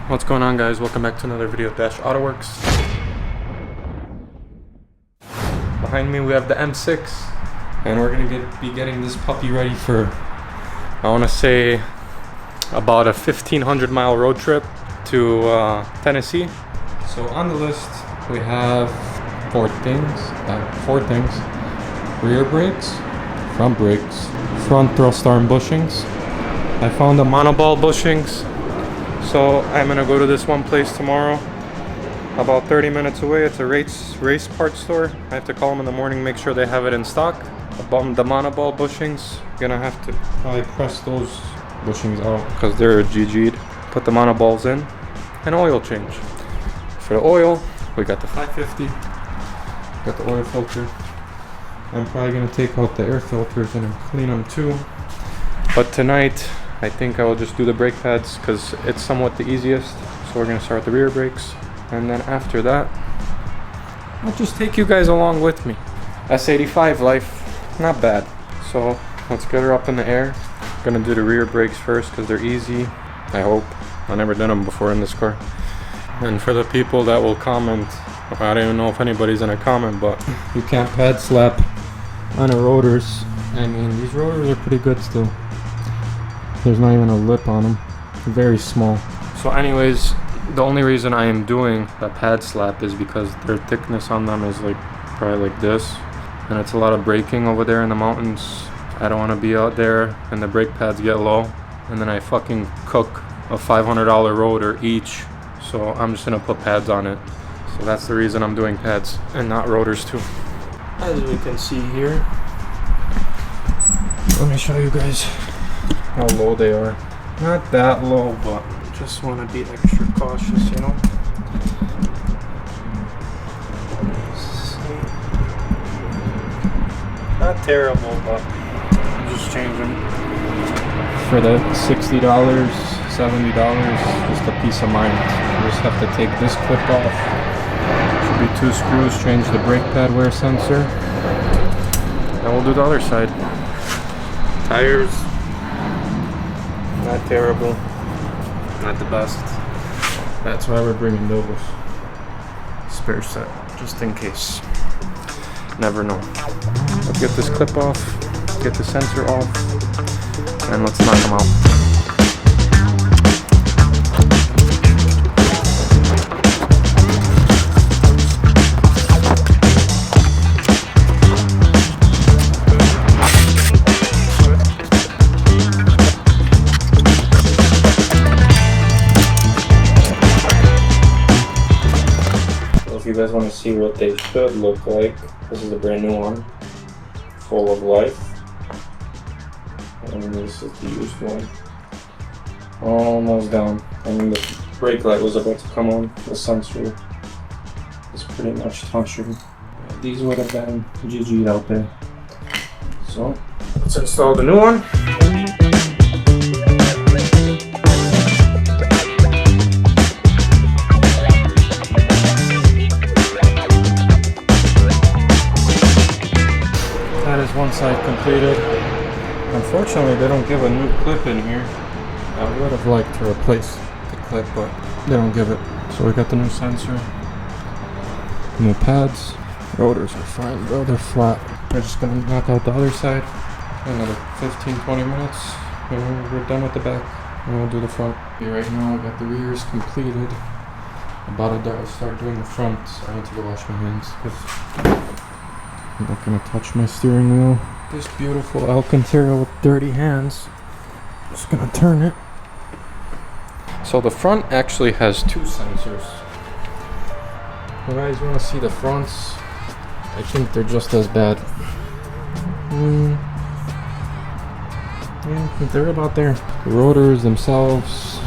What's going on, guys? Welcome back to another video of Dash Autoworks. Behind me we have the M6, and we're gonna be getting this puppy ready for, I want to say, about a 1,500 mile road trip to Tennessee. So on the list we have four things: rear brakes, front brakes, front thrust arm bushings. I found the monoball bushings, so I'm gonna go to this one place tomorrow, about 30 minutes away. It's a race parts store. I have to call them in the morning, make sure they have it in stock. The monoball bushings, gonna have to probably press those bushings out because they're GG'd. Put the monoballs in, and oil change. For the oil, we got the 550, got the oil filter. I'm probably gonna take out the air filters and clean them too. But tonight, I think I will just do the brake pads because it's somewhat the easiest. So we're gonna start with the rear brakes, and then after that, I'll just take you guys along with me. S85 life, not bad. So let's get her up in the air. Gonna do the rear brakes first because they're easy, I hope. I've never done them before in this car. And for the people that will comment, I don't even know if anybody's gonna comment, but you can't pad slap on the rotors. I mean, these rotors are pretty good still. There's not even a lip on them, very small. So anyways, the only reason I am doing a pad slap is because their thickness on them is like probably like this, and it's a lot of braking over there in the mountains. I don't want to be out there and the brake pads get low and then I fucking cook a $500 rotor each. So I'm just gonna put pads on it. So that's the reason I'm doing pads and not rotors too. As we can see here, let me show you guys how low they are. Not that low, but just want to be extra cautious, you know. See? Not terrible, but I'll just change them for the $60, $70, just a peace of mind. You just have to take this clip off. Should be 2 screws, change the brake pad wear sensor, and we'll do the other side. Tires, not terrible, not the best. That's why we're bringing those. Spare set, just in case. Never know. Let's get this clip off, get the sensor off, and let's knock them out. If you guys want to see what they should look like, this is a brand new one, full of life, and this is the used one, almost down. I mean, the brake light was about to come on, the sensor is pretty much touching. These would have been GG'd out there. So let's install the new one. One side completed. Unfortunately, they don't give a new clip in here. I would have liked to replace the clip, but they don't give it. So we got the new sensor, new pads. Rotors are fine, though they're flat. We're just gonna knock out the other side. Another 15-20 minutes, and we're done with the back, and we'll do the front. Okay, right now, I got the rears completed. About to start doing the front. I need to go wash my hands because I'm not gonna touch my steering wheel. This beautiful Alcantara with dirty hands. Just gonna turn it. So the front actually has 2 sensors. You guys wanna see the fronts? I think they're just as bad. Yeah, they're about there. The rotors themselves,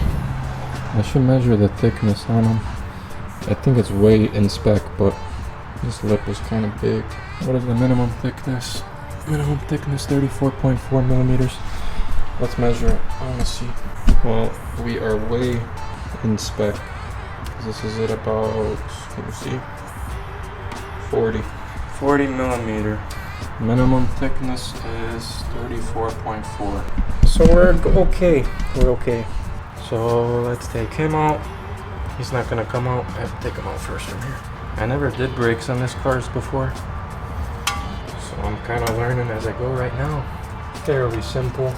I should measure the thickness on them. I think it's way in spec, but this lip is kind of big. What is the minimum thickness? Minimum thickness 34.4 millimeters. Let's measure it. I want to see. Well, we are way in spec. This is at about, can you see? 40 millimeter. Minimum thickness is 34.4. So we're okay. So let's take him out. He's not gonna come out. I have to take him out first from here. I never did brakes on this cars before, so I'm kind of learning as I go right now. Fairly simple.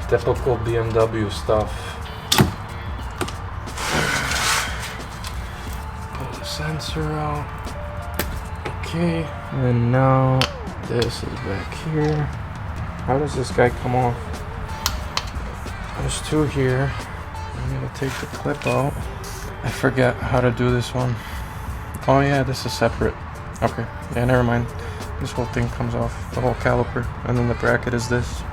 Typical BMW stuff. Pull the sensor out. Okay, and now this is back here. How does this guy come off? There's two here. I'm gonna take the clip out. I forget how to do this one. Oh yeah, this is separate. Okay, yeah, never mind. This whole thing comes off, the whole caliper, and then the bracket is this.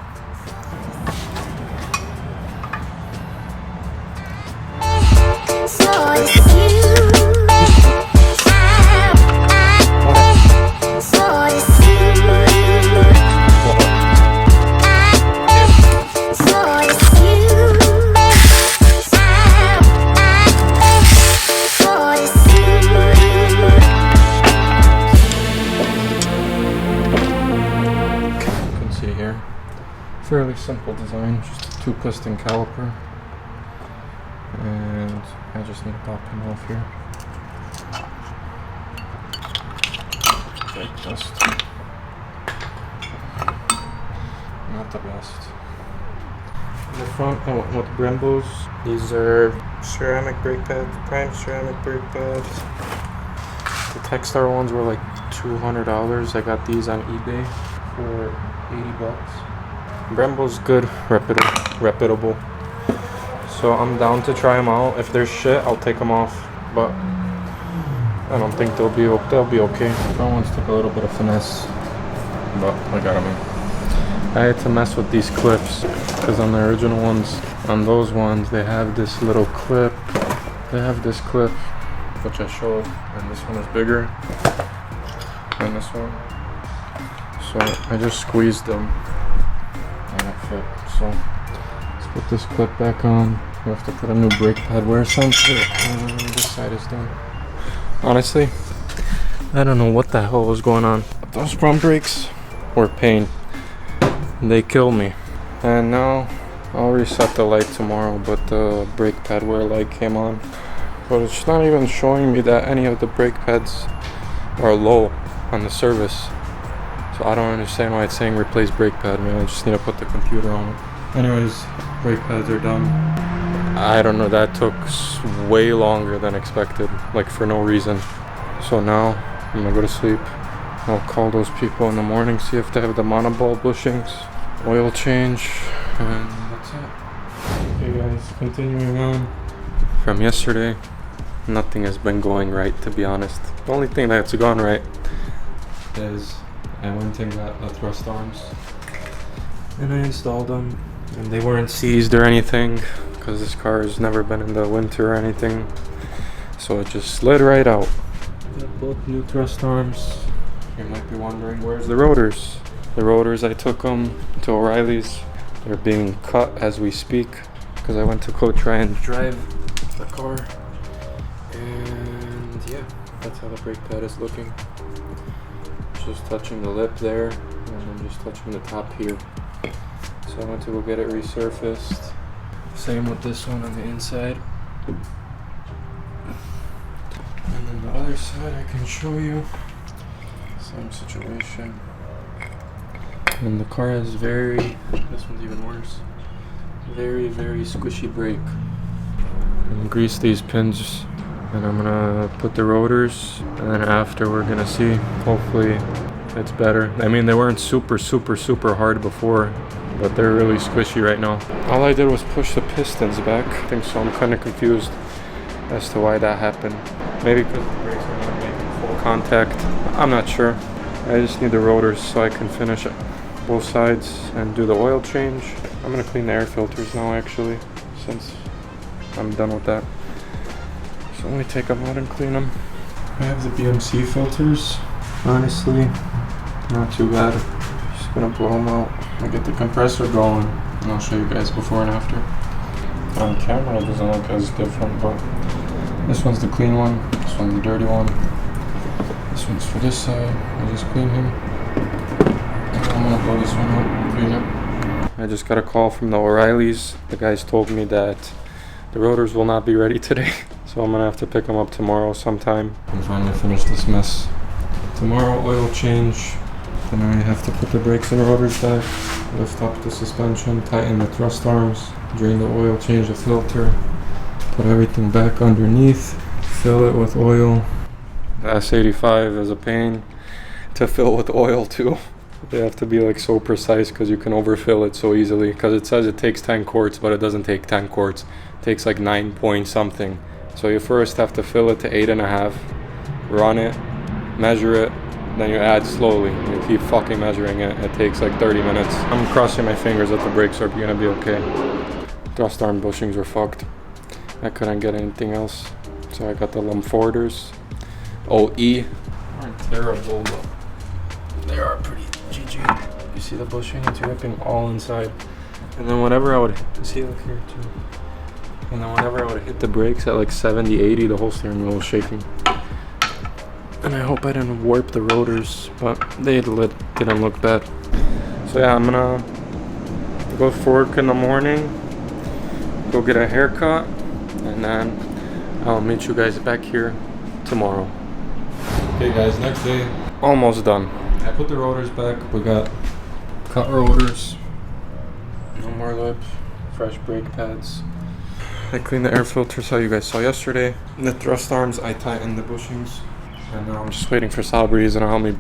Fairly simple design, just a 2-piston caliper, and I just need to pop him off here. Brake dust. Not the best. In the front, I went with Brembos. These are ceramic brake pads, prime ceramic brake pads. The Techstar ones were like $200. I got these on eBay for $80. Brembo's good, reputable. So I'm down to try them out. If they're shit, I'll take them off. But I don't think they'll be okay. That one's took a little bit of finesse, but I got them in. I had to mess with these clips because on the original ones, on those ones, they have this little clip. They have this clip, which I showed, and this one is bigger than this one. So I just squeezed them. So let's put this clip back on. We have to put a new brake pad wear sensor, and this side is done. Honestly, I don't know what the hell was going on. Those front brakes were pain. They killed me. And now I'll reset the light tomorrow, but the brake pad wear light came on. But it's not even showing me that any of the brake pads are low on the service. So I don't understand why it's saying replace brake pad, man. I just need to put the computer on it. Anyways, brake pads are done. I don't know, that took way longer than expected, like for no reason. So now I'm gonna go to sleep. I'll call those people in the morning, see if they have the monoball bushings, oil change, and that's it. Okay guys, continuing on from yesterday, nothing has been going right, to be honest. The only thing that's gone right is I went and got the thrust arms and I installed them, and they weren't seized or anything because this car has never been in the winter or anything, so it just slid right out. Got both new thrust arms. You might be wondering, where's the rotors? The rotors, I took them to O'Reilly's. They're being cut as we speak because I went to go try and drive the car, and yeah, that's how the brake pad is looking. Just touching the lip there, and then just touching the top here. So I went to go get it resurfaced. Same with this one on the inside. And then the other side I can show you. Same situation. And the car has this one's even worse. Very squishy brake. And grease these pins. And I'm gonna put the rotors, and then after we're gonna see, hopefully it's better. I mean, they weren't super hard before, but they're really squishy right now. All I did was push the pistons back, I think, so I'm kind of confused as to why that happened. Maybe because the brakes are not making full contact, I'm not sure. I just need the rotors so I can finish both sides and do the oil change. I'm gonna clean the air filters now, actually, since I'm done with that. So let me take them out and clean them. I have the BMC filters. Honestly, not too bad. Just gonna blow them out. I get the compressor going, and I'll show you guys before and after. On camera it doesn't look as different, but this one's the clean one, this one's the dirty one. This one's for this side. I just cleaned him. I'm gonna blow this one out and clean it. I just got a call from the O'Reilly's. The guys told me that The rotors will not be ready today, so I'm gonna have to pick them up tomorrow sometime and finally finish this mess. Tomorrow, oil change. Then I have to put the brakes and rotors back, lift up the suspension, tighten the thrust arms, drain the oil, change the filter, put everything back underneath, fill it with oil. The S85 is a pain to fill with oil too. They have to be like so precise because you can overfill it so easily, because it says it takes 10 quarts, but it doesn't take 10 quarts. It takes like 9 point something. So you first have to fill it to 8.5, run it, measure it, then you add slowly. You keep fucking measuring it. It takes like 30 minutes. I'm crossing my fingers that the brakes are gonna be okay. Thrust arm bushings are fucked. I couldn't get anything else, so I got the Lumforders. OE aren't terrible, but they are pretty GG. You see the bushing? It's ripping all inside. And then whenever I would see, look here too. And then whenever I would hit the brakes at like 70, 80, the whole steering wheel was shaking. And I hope I didn't warp the rotors, but they didn't look bad. So yeah, I'm gonna go for work in the morning, go get a haircut, and then I'll meet you guys back here tomorrow. Okay guys, next day, almost done. I put the rotors back. We got cut rotors, no more lips, fresh brake pads. I cleaned the air filters, how you guys saw yesterday. The thrust arms, I tightened the bushings. And now I'm just waiting for Sabri's and help me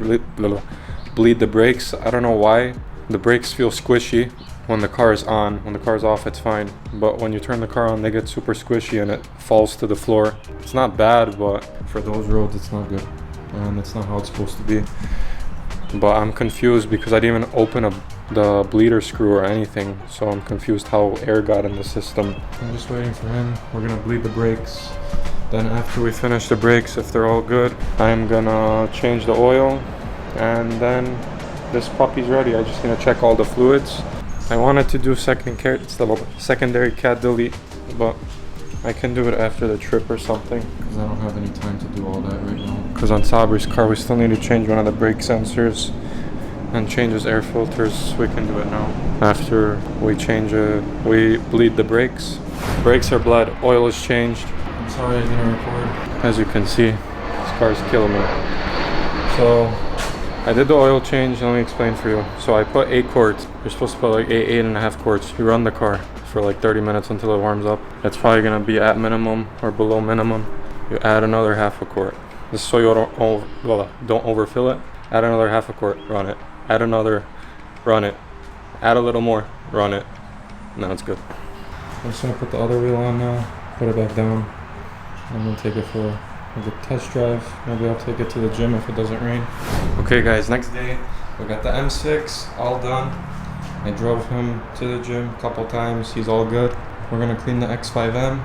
bleed the brakes. I don't know why. The brakes feel squishy when the car is on. When the car is off, it's fine. But when you turn the car on, they get super squishy and it falls to the floor. It's not bad, but for those roads, it's not good. And it's not how it's supposed to be. But I'm confused because I didn't even open the bleeder screw or anything. So I'm confused how air got in the system. I'm just waiting for him. We're gonna bleed the brakes. Then after we finish the brakes, if they're all good, I'm gonna change the oil, and then this puppy's ready. I just need to check all the fluids. I wanted to do secondary cat delete, but I can do it after the trip or something, because I don't have any time to do all that right now. Because on Sabri's car, we still need to change one of the brake sensors and change his air filters. So we can do it now. After we we bleed the brakes. Brakes are bled, oil is changed. I'm sorry I didn't record. As you can see, this car is killing me. So I did the oil change. Let me explain for you. So I put 8 quarts. You're supposed to put like 8.5 quarts. You run the car for like 30 minutes until it warms up. It's probably gonna be at minimum or below minimum. You add another half a quart. This is so you don't overfill it. Add another half a quart, run it. Add another, run it. Add a little more, run it. Now it's good. I'm just gonna put the other wheel on now. Put it back down. I'm gonna take it for a good test drive. Maybe I'll take it to the gym if it doesn't rain. Okay guys, next day we got the M6 all done. I drove him to the gym a couple times. He's all good. We're gonna clean the X5M,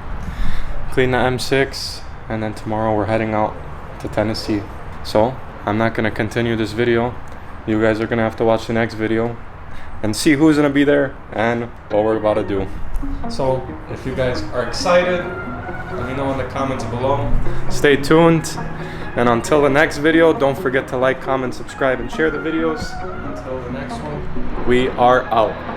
clean the M6, and then tomorrow we're heading out to Tennessee. So I'm not gonna continue this video. You guys are gonna have to watch the next video and see who's gonna be there and what we're about to do. So if you guys are excited, let me know in the comments below. Stay tuned, and until the next video, don't forget to like, comment, subscribe, and share the videos. Until the next one, we are out.